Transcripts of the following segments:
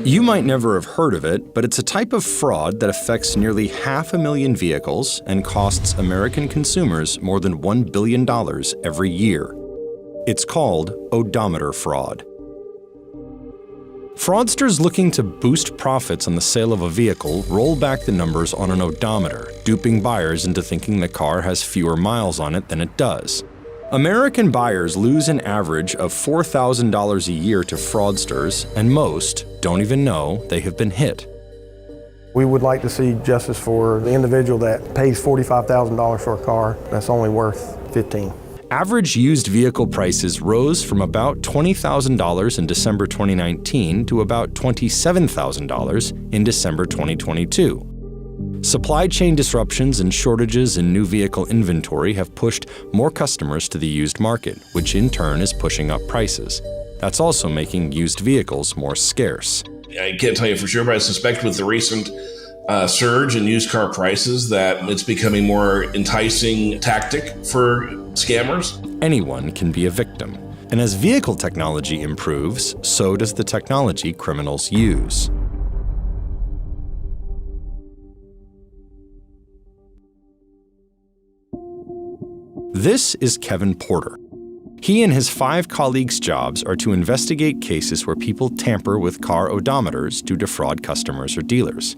You might never have heard of it, but it's a type of fraud that affects nearly 500,000 vehicles and costs American consumers more than $1 billion every year. It's called odometer fraud. Fraudsters looking to boost profits on the sale of a vehicle roll back the numbers on an odometer, duping buyers into thinking the car has fewer miles on it than it does. American buyers lose an average of $4,000 a year to fraudsters, and most don't even know they have been hit. We would like to see justice for the individual that pays $45,000 for a car that's only worth $15,000. Average used vehicle prices rose from about $20,000 in December 2019 to about $27,000 in December 2022. Supply chain disruptions and shortages in new vehicle inventory have pushed more customers to the used market, which in turn is pushing up prices. That's also making used vehicles more scarce. I can't tell you for sure, but I suspect with the recent surge in used car prices that it's becoming more enticing tactic for scammers. Anyone can be a victim. And as vehicle technology improves, so does the technology criminals use. This is Kevin Porter. He and his 5 colleagues' jobs are to investigate cases where people tamper with car odometers to defraud customers or dealers.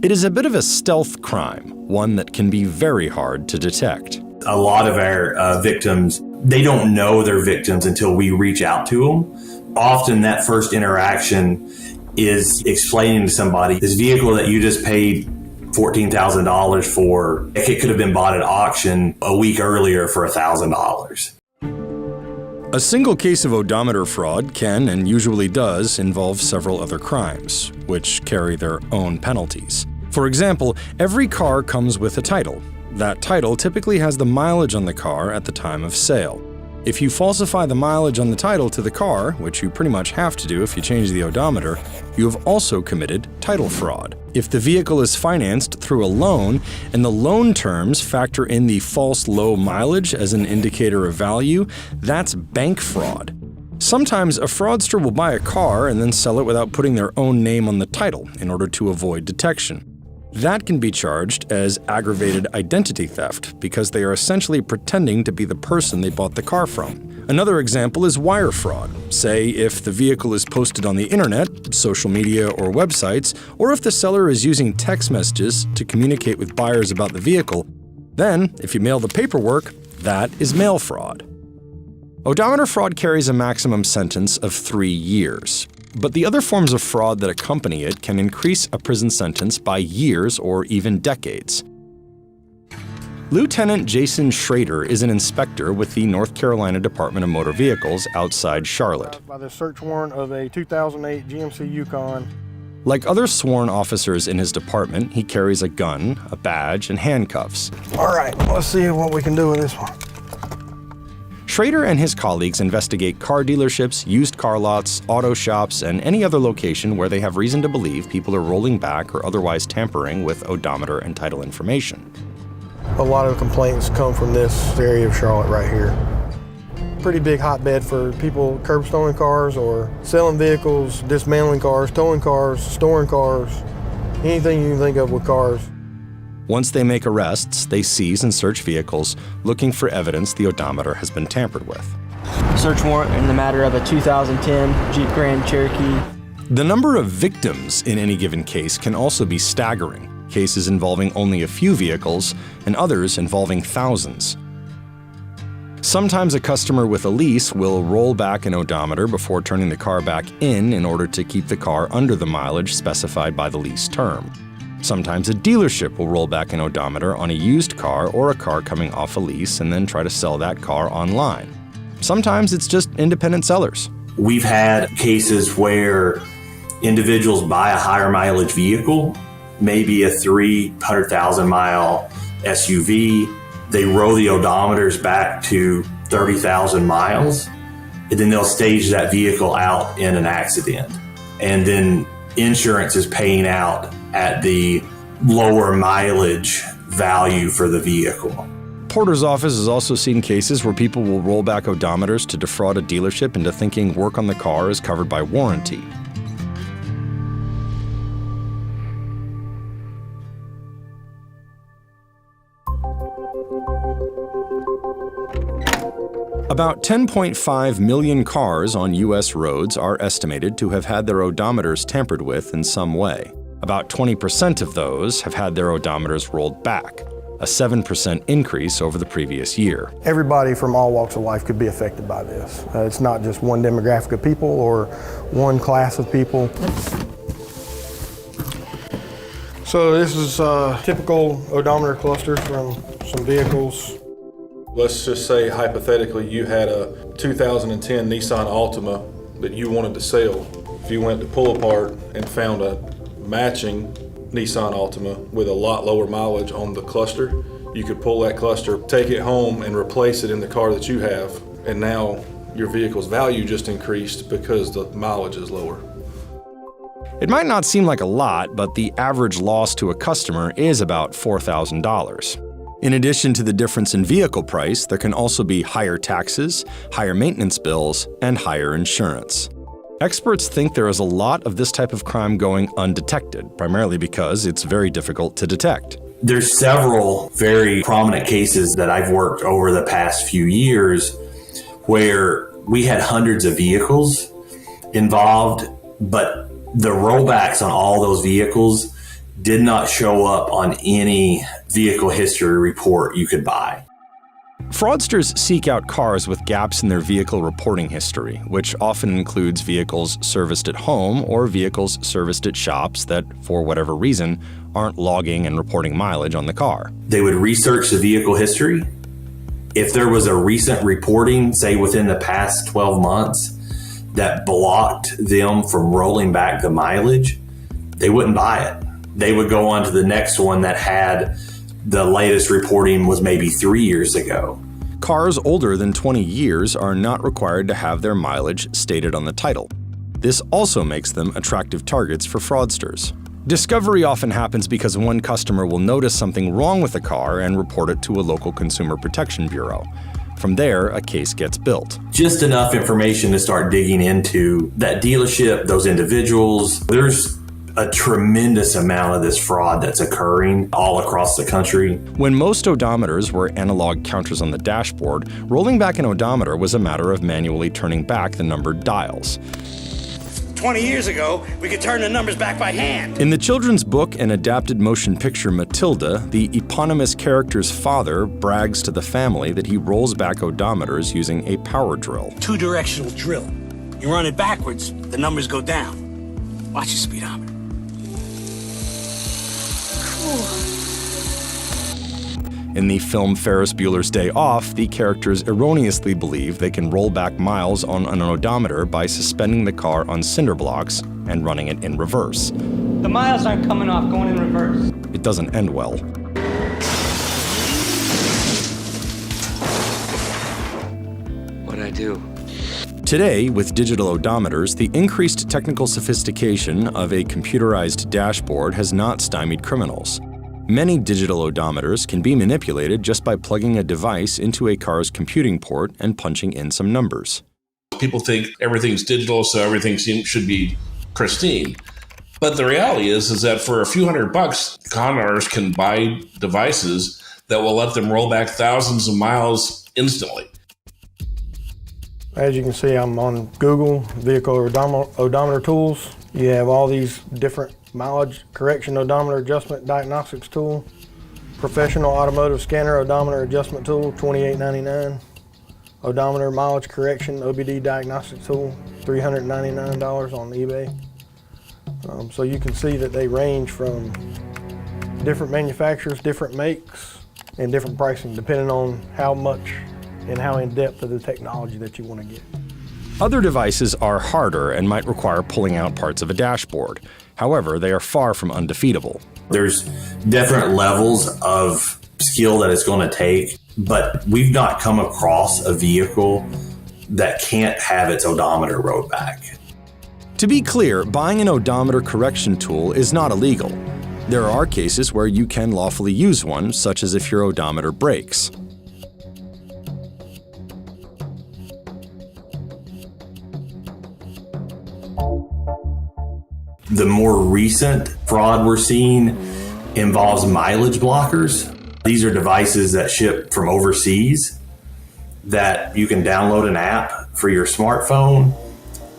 It is a bit of a stealth crime, one that can be very hard to detect. A lot of our victims, they don't know they're victims until we reach out to them. Often that first interaction is explaining to somebody, this vehicle that you just paid $14,000 for, it could have been bought at auction a week earlier for $1,000. A single case of odometer fraud can, and usually does, involve several other crimes, which carry their own penalties. For example, every car comes with a title. That title typically has the mileage on the car at the time of sale. If you falsify the mileage on the title to the car, which you pretty much have to do if you change the odometer, you have also committed title fraud. If the vehicle is financed through a loan and the loan terms factor in the false low mileage as an indicator of value, that's bank fraud. Sometimes a fraudster will buy a car and then sell it without putting their own name on the title in order to avoid detection. That can be charged as aggravated identity theft because they are essentially pretending to be the person they bought the car from. Another example is wire fraud. Say, if the vehicle is posted on the internet, social media, or websites, or if the seller is using text messages to communicate with buyers about the vehicle, then, if you mail the paperwork, that is mail fraud. Odometer fraud carries a maximum sentence of 3 years. But the other forms of fraud that accompany it can increase a prison sentence by years or even decades. Lieutenant Jason Schrader is an inspector with the North Carolina Department of Motor Vehicles outside Charlotte. By the search warrant of a 2008 GMC Yukon. Like other sworn officers in his department, he carries a gun, a badge, and handcuffs. All right, let's see what we can do with this one. Schrader and his colleagues investigate car dealerships, used car lots, auto shops, and any other location where they have reason to believe people are rolling back or otherwise tampering with odometer and title information. A lot of complaints come from this area of Charlotte right here. Pretty big hotbed for people curb stoning cars or selling vehicles, dismantling cars, towing cars, storing cars, anything you can think of with cars. Once they make arrests, they seize and search vehicles, looking for evidence the odometer has been tampered with. Search warrant in the matter of a 2010 Jeep Grand Cherokee. The number of victims in any given case can also be staggering, cases involving only a few vehicles and others involving thousands. Sometimes a customer with a lease will roll back an odometer before turning the car back in order to keep the car under the mileage specified by the lease term. Sometimes a dealership will roll back an odometer on a used car or a car coming off a lease and then try to sell that car online. Sometimes it's just independent sellers. We've had cases where individuals buy a higher mileage vehicle, maybe a 300,000 mile SUV. They roll the odometers back to 30,000 miles, and then they'll stage that vehicle out in an accident. And then insurance is paying out at the lower mileage value for the vehicle. Porter's office has also seen cases where people will roll back odometers to defraud a dealership into thinking work on the car is covered by warranty. About 10.5 million cars on U.S. roads are estimated to have had their odometers tampered with in some way. About 20% of those have had their odometers rolled back, a 7% increase over the previous year. Everybody from all walks of life could be affected by this. It's not just one demographic of people or one class of people. So this is a typical odometer cluster from some vehicles. Let's just say hypothetically you had a 2010 Nissan Altima that you wanted to sell. If you went to pull apart and found a matching Nissan Altima with a lot lower mileage on the cluster, you could pull that cluster, take it home and replace it in the car that you have, and now your vehicle's value just increased because the mileage is lower. It might not seem like a lot, but the average loss to a customer is about $4,000. In addition to the difference in vehicle price, there can also be higher taxes, higher maintenance bills, and higher insurance. Experts think there is a lot of this type of crime going undetected, primarily because it's very difficult to detect. There's several very prominent cases that I've worked over the past few years where we had hundreds of vehicles involved, but the rollbacks on all those vehicles did not show up on any vehicle history report you could buy. Fraudsters seek out cars with gaps in their vehicle reporting history, which often includes vehicles serviced at home or vehicles serviced at shops that, for whatever reason, aren't logging and reporting mileage on the car. They would research the vehicle history. If there was a recent reporting, say within the past 12 months, that blocked them from rolling back the mileage, they wouldn't buy it. They would go on to the next one that had the latest reporting was maybe 3 years ago. Cars older than 20 years are not required to have their mileage stated on the title. This also makes them attractive targets for fraudsters. Discovery often happens because one customer will notice something wrong with the car and report it to a local consumer protection bureau. From there, a case gets built. Just enough information to start digging into that dealership, those individuals. There's a tremendous amount of this fraud that's occurring all across the country. When most odometers were analog counters on the dashboard, rolling back an odometer was a matter of manually turning back the numbered dials. 20 years ago, we could turn the numbers back by hand. In the children's book and adapted motion picture Matilda, the eponymous character's father brags to the family that he rolls back odometers using a power drill. Two-directional drill. You run it backwards, the numbers go down. Watch your speedometer. In the film Ferris Bueller's Day Off, the characters erroneously believe they can roll back miles on an odometer by suspending the car on cinder blocks and running it in reverse. The miles aren't coming off, going in reverse. It doesn't end well. What'd I do? Today, with digital odometers, the increased technical sophistication of a computerized dashboard has not stymied criminals. Many digital odometers can be manipulated just by plugging a device into a car's computing port and punching in some numbers. People think everything's digital, so everything should be pristine. But the reality is that for a few $100, con artists can buy devices that will let them roll back thousands of miles instantly. As you can see, I'm on Google, vehicle odometer tools. You have all these different mileage correction odometer adjustment diagnostics tool, professional automotive scanner odometer adjustment tool, $28.99. Odometer mileage correction OBD diagnostic tool, $399 on eBay. So you can see that they range from different manufacturers, different makes, and different pricing depending on how much and how in depth of the technology that you want to get. Other devices are harder and might require pulling out parts of a dashboard. However, they are far from undefeatable. There's different levels of skill that it's going to take, but we've not come across a vehicle that can't have its odometer rolled back. To be clear, buying an odometer correction tool is not illegal. There are cases where you can lawfully use one, such as if your odometer breaks. The more recent fraud we're seeing involves mileage blockers. These are devices that ship from overseas that you can download an app for your smartphone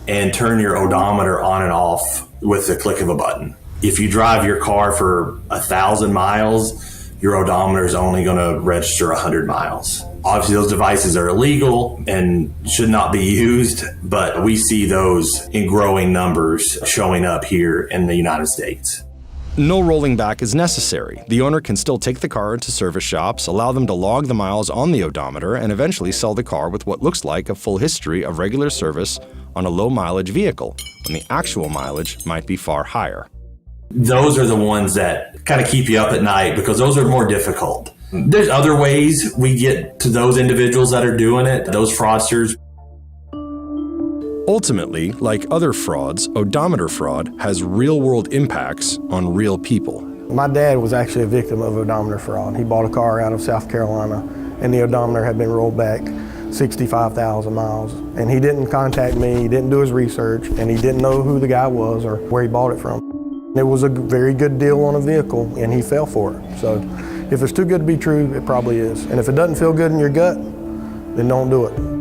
and turn your odometer on and off with the click of a button. If you drive your car for 1,000 miles, your odometer is only going to register 100 miles. Obviously, those devices are illegal and should not be used, but we see those in growing numbers showing up here in the United States. No rolling back is necessary. The owner can still take the car into service shops, allow them to log the miles on the odometer, and eventually sell the car with what looks like a full history of regular service on a low-mileage vehicle, when the actual mileage might be far higher. Those are the ones that kind of keep you up at night because those are more difficult. There's other ways we get to those individuals that are doing it, those fraudsters. Ultimately, like other frauds, odometer fraud has real-world impacts on real people. My dad was actually a victim of odometer fraud. He bought a car out of South Carolina, and the odometer had been rolled back 65,000 miles. And he didn't contact me, he didn't do his research, and he didn't know who the guy was or where he bought it from. It was a very good deal on a vehicle, and he fell for it. So if it's too good to be true, it probably is. And if it doesn't feel good in your gut, then don't do it.